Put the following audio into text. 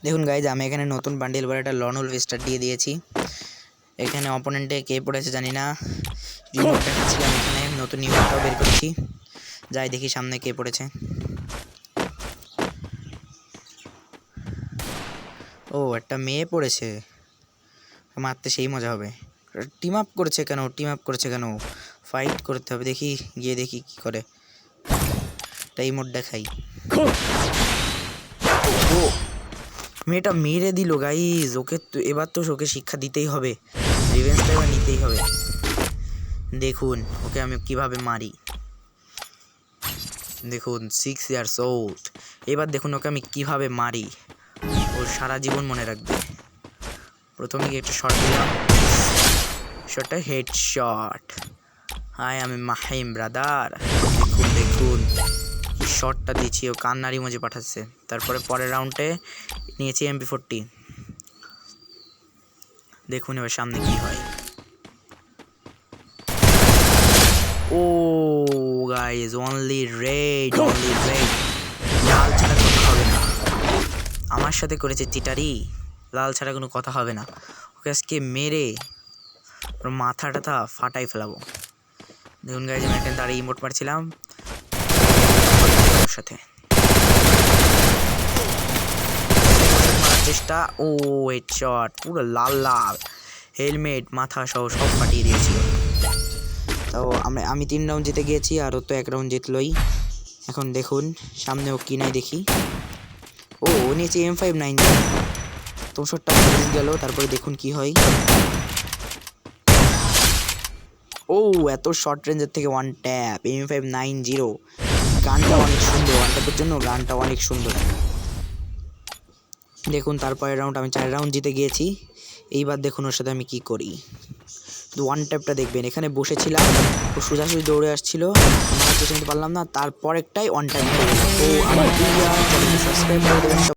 দেখুন গাইজ, আমি এখানে নতুন বান্ডিল বলে একটা লন উলফ স্টার দিয়ে দিয়েছি। এখানে অপোনেন্টে কে পড়েছে জানি না, রিমোট দেখাচ্ছিলাম, এখানে নতুন ইমোটটাও বের করেছি। যাই দেখি সামনে কে পড়েছে। ও, একটা মেয়ে পড়েছে, মারতে সেই মজা হবে। টিম আপ করেছে কেন? ফাইট করতে হবে, দেখি গিয়ে দেখি কি করে। একটা ইমোট দেখাই। ও, মেয়েটা মেরে দিল গাইজ। ওকে এবার তো ওকে শিক্ষা দিতেই হবে, রিভেঞ্জটা এবার নিতেই হবে। দেখুন ওকে আমি কিভাবে মারি, দেখুন 6 ইয়ার্স ওল্ড। এবার দেখুন ওকে আমি কিভাবে মারি, ও সারা জীবন মনে রাখবে। প্রথমে গিয়ে একটা শট দিলাম, শটটা হেড শট। হাই, আমি মাহিম ব্রাদার। দেখুন কি শটটা দিয়েছি, ও কান্নার ইমোজি পাঠাচ্ছে। তারপরে পরের রাউন্ডে নিয়েছি MP40। দেখুন এবার সামনে কি হয়। ও গাইজ, অনলি রেড। লাল ছাড়া কথা হবে না। আমার সাথে করেছে চিটারি, লাল ছাড়া কোনো কথা হবে না। ওকে আজকে মেরে ওর মাথা ফাটাই ফেলাবো। দেখুন গাইজ, আমি এখানে দাঁড়িয়ে ইমোট মারছিলাম ওর সাথে। চেষ্টা, ও হেডশট, পুরো লাল হেলমেট মাথা সহ সব ফাটিয়ে দিয়েছিল। তো আমি 3 রাউন্ড জিতে গিয়েছি, আর ও তো 1 রাউন্ড জিতলই। এখন দেখুন সামনে ও কি নাই দেখি। ও নিচে M5 9 তো শটটা গেল। তারপরে দেখুন কি হয়। ও, এত শর্ট রেঞ্জের থেকে 1 ট্যাপ M590। গানটা অনেক সুন্দর, 1 ট্যাপের জন্য গানটা অনেক সুন্দর। দেখুন তারপরের রাউন্ড আমি 4 রাউন্ড জিতে গিয়েছি। এইবার দেখুন ওর সাথে আমি কি করি। 1 ট্যাপটা দেখবেন, এখানে বসেছিলাম, ও সোজাসুজি দৌড়ে আসছিল, মারতে পারলাম না। তারপর একটাই 1 ট্যাপ। ও আমার সাবস্ক্রাইব করে দেবেন।